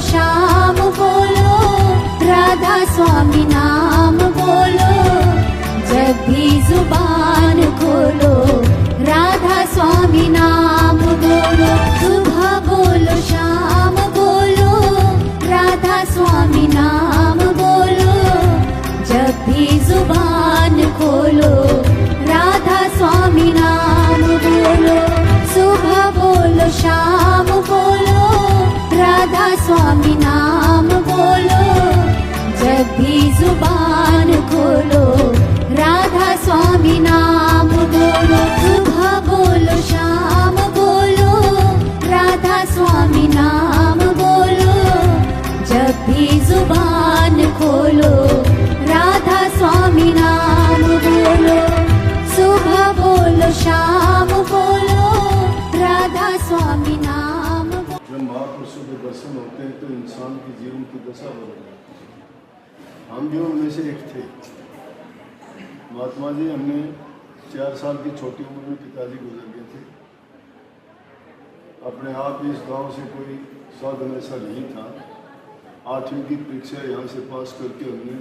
श्याम बोलो, राधा स्वामी नाम बोलो, जब भी जुबान खोलो राधा स्वामी नाम बोलो। सुबह बोलो शाम बोलो, राधा स्वामी नाम बोलो, जब भी जुबान खोलो राधा स्वामी नाम बोलो। सुबह बोलो शाम बोलो, राधा स्वामी नाम बोलो, जब भी जुबान खोलो राधा स्वामी नाम बोलो। सुबह बोलो शाम बोलो, राधा स्वामी नाम बोलो, जब भी जुबान खोलो राधा स्वामी नाम बोलो। सुबह बोलो शाम बोलो, राधा स्वामी नाम बोलो। जब महापुरुषों के दर्शन होते हैं तो इंसान की जीवन की दशा बदल जाती है। हम भी उनमें से एक थे। महात्मा जी, हमने 4 साल की छोटी उम्र में पिताजी गुजर गए थे। अपने आप इस गांव से कोई साधन ऐसा नहीं था। 8वीं की परीक्षा यहाँ से पास करके हमने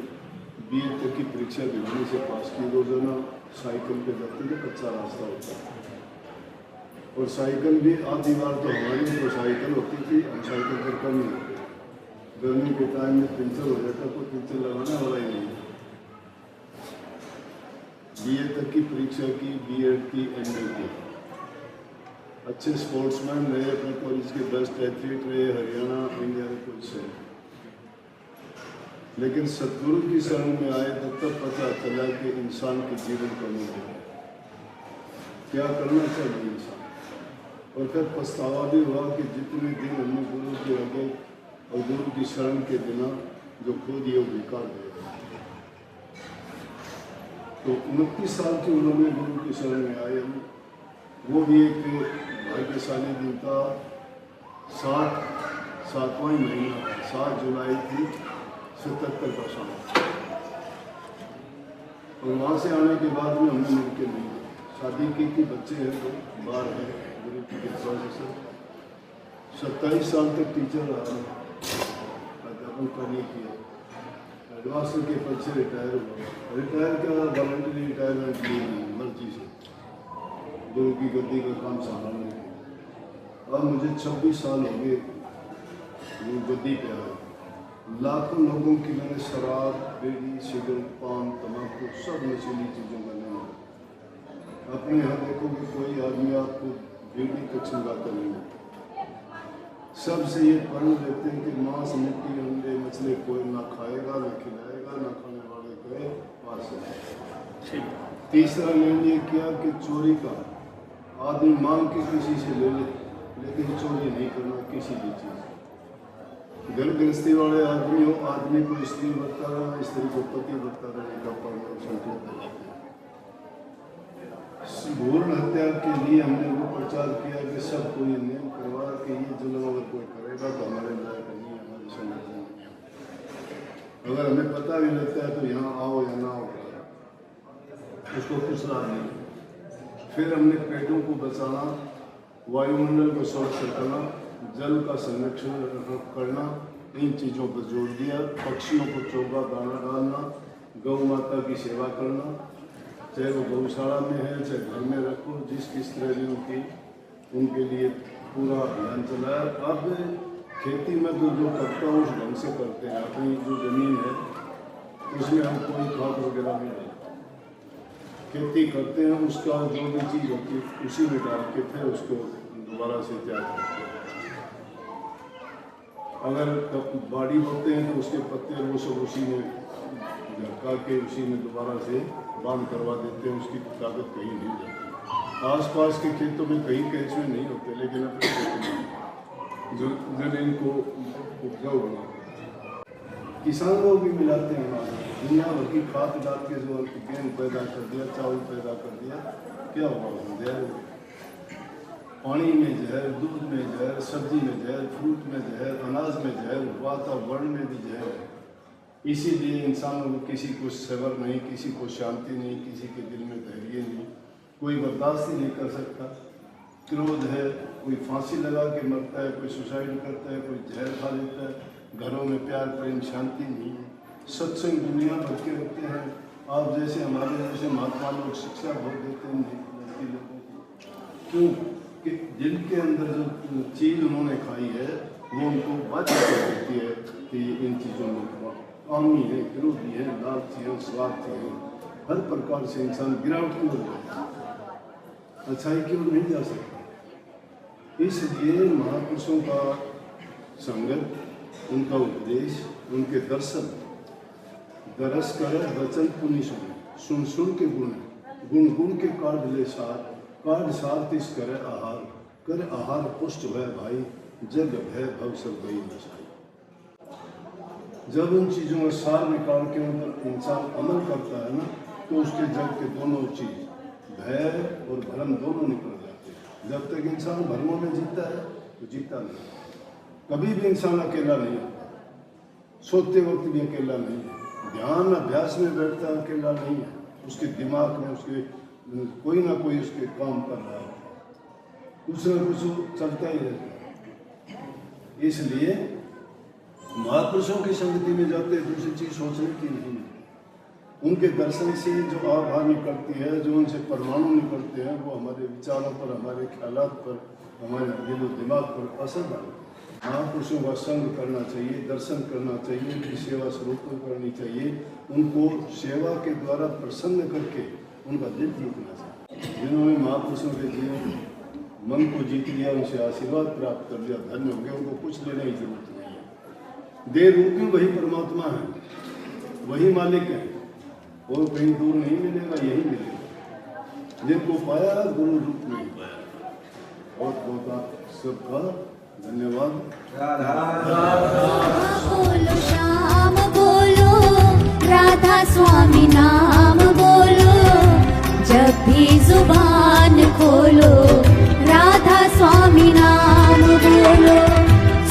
BA तक की परीक्षा भिवानी से पास की। रोजाना साइकिल पे जाते थे, कच्चा रास्ता होता था और साइकिल भी आधी बार तो हमारी तो साइकिल होती थी, हम साइकिल पर कम ही होते। गर्मी के टाइम में पंचर हो जाता, कोई पंचर लगाने वाला ही नहीं। BA तक की परीक्षा की, B.Ed की, MA की। अच्छे स्पोर्ट्समैन रहे, अपने कॉलेज के बेस्ट एथलीट रहे, हरियाणा इंडिया में पोजीशन। लेकिन सतगुरु की शरण में आए तो तब पता चला कि इंसान के जीवन का मूल्य है, क्या करना चाहिए इंसान। और फिर पछतावा भी हुआ कि जितने दिन हमने गुरु के आगे और गुरु की शरण के बिना जो खो दिए वो बेकार गए। तो 29 साल की उम्र में गुरु की शरण में आए हम। वो भी एक भाग्यशाली दिन था। 7वां महीना, 7 जुलाई थी 77 का साल। और वहाँ से आने के बाद में हमने मिल के नहीं शादी की थी, बच्चे हैं तो बाहर हैं। गुरु की कृपा से 27 साल तक टीचर रहा, अध्यापन का नहीं किया। एडवांस के पद से रिटायर हुआ। रिटायर क्या, वॉलंटरी रिटायरमेंट ली मर्जी से, गुरु की गद्दी का काम संभालने के। अब मुझे 26 साल हो गए गुरु गद्दी पे आए। लाखों लोगों की मैंने शराब, बीड़ी, सिगरेट, पान, तम्बाकू सब नशीली चीज़ों का नहीं। अपने यहाँ देखोगे कोई आदमी आपको बीड़ी तक छिलवाता नहीं है। सबसे ये पढ़ लेते हैं कि मांस, मिट्टी, अंडे, मछली कोई ना खाएगा, ना खिलाएगा, ना खाने वाले के पास है। तीसरा निर्णय ये किया कि चोरी का आदमी मांग के किसी से ले ले, लेकिन चोरी नहीं करना किसी भी चीज़। घर गृहस्थी वाले आदमी हो, आदमी को स्त्री बनता रहा, स्त्री को पति बनता रहेगा। भ्रूण हत्या के लिए हमने वो प्रचार किया कि सबको ये नियम करवा कि ये जुल्म अगर कोई करेगा तो हमारे लायक नहीं है, हमारे संगठन नहीं। अगर हमें पता भी लगता है तो यहाँ आओ या ना आओ, उसको पूछना नहीं। फिर हमने पेड़ों को बचाना, वायुमंडल को स्वच्छ करना, जल का संरक्षण करना, इन चीज़ों पर जोर दिया। पक्षियों को चोगा दाना डालना, गौ माता की सेवा करना, चाहे वो गौशाला में है चाहे घर में रखो, जिस तरह भी उनके लिए पूरा अभियान चलाया। अब खेती में तो जो करता हूँ उस ढंग से करते हैं। अपनी जो ज़मीन है उसमें हम कोई खाद वगैरह नहीं डालते, खेती करते हैं, उसका जो भी चीज़ होती है उसी में डाल के फिर उसको दोबारा से तैयार करते हैं। अगर बाड़ी बोते हैं तो उसके पत्ते वो सब उसी में झटका के उसी में दोबारा से बांध करवा देते हैं, उसकी ताकत कहीं नहीं जाती। आसपास के खेतों में कहीं कैच में नहीं होते, लेकिन अपने खेतों में जो जमीन को उपजाऊ बनाते। किसान लोग भी मिलाते हैं, दुनिया भर की खाद डाल के जो गेहूँ पैदा कर दिया, चावल पैदा कर दिया, क्या होगा? जहर, पानी में जहर, दूध में जहर, सब्जी में जहर, फ्रूट में जहर, अनाज में जहर, वातावरण में भी जहर है। इसीलिए इंसानों को किसी को सब्र नहीं, किसी को शांति नहीं, किसी के दिल में धैर्य नहीं, कोई बर्दाश्त ही नहीं कर सकता। क्रोध है, कोई फांसी लगा के मरता है, कोई सुसाइड करता है, कोई जहर खा लेता है, घरों में प्यार प्रेम शांति नहीं है। सत्संग दुनिया भर के रखते हैं। आप जैसे हमारे जैसे महात्मा लोग शिक्षा बहुत देते हैं लड़की लोगों को, क्यों कि जिनके अंदर जो चीज़ उन्होंने खाई है वो उनको बात देती है कि इन चीज़ों में कामी है, विरोधी है, लालची है, स्वार्थी है, हर प्रकार से इंसान गिरावट की ओर जाता है, अच्छाई की ओर नहीं जा सकता। इसलिए महापुरुषों का संगत, उनका उपदेश, उनके दर्शन, दरस करे वचन पुनि सुने, सुन सुन के गुण, गुण गुण के काढ़ ले सार, काढ़ सार तिस करे आहार, करे आहार पुष्ट भय भाई, जग भय भव सब गई नशाई। जब उन चीज़ों में सार निकाल के उन पर इंसान अमल करता है ना, तो उसके जग के दोनों चीज भय और भ्रम दोनों निकल जाते हैं। जब तक इंसान भ्रमों में जीता है तो जीता नहीं। कभी भी इंसान अकेला नहीं होता, सोते वक्त भी अकेला नहीं है, ध्यान अभ्यास में बैठता अकेला नहीं है, उसके दिमाग में उसके कोई ना कोई उसके काम कर रहा है, कुछ ना कुछ चलता ही रहता है। इसलिए महापुरुषों की संगति में जाते दूसरी चीज सोचने की नहीं है। उनके दर्शन से जो आभा निकलती है, जो उनसे परमाणु निकलते हैं, वो हमारे विचारों पर, हमारे ख्यालात पर, हमारे दिल और दिमाग पर असर डालते हैं। महापुरुषों का संग करना चाहिए, दर्शन करना चाहिए, उनकी सेवा स्वरूप करनी चाहिए, उनको सेवा के द्वारा प्रसन्न करके उनका दिल जीतना चाहिए। जिन्होंने महापुरुषों के जीवन मन को जीत लिया, उनसे आशीर्वाद प्राप्त कर लिया, धन्य हो गया, उनको कुछ लेने की जरूरत नहीं है। देह रूपी वही परमात्मा है, वही मालिक है, और कहीं दूर नहीं मिलेगा, यही मिलेगा। जिनको पाया गुरु रूप में ही पाया। और बहुत सबका धन्यवाद। बोलो श्याम बोलो, राधा स्वामी नाम बोलो, जब भी जुबान खोलो राधा स्वामी नाम बोलो।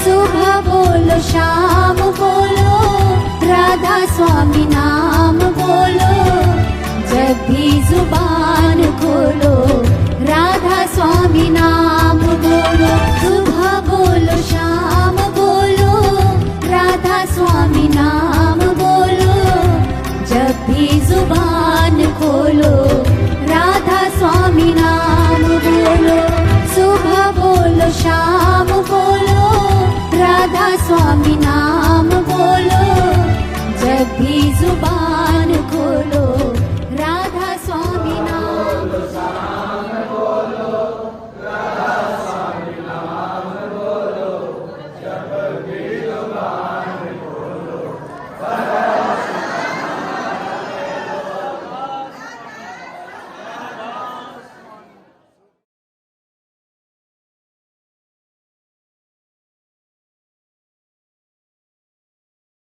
सुबह बोलो शाम बोलो, राधा स्वामी नाम बोलो, जब भी जुबान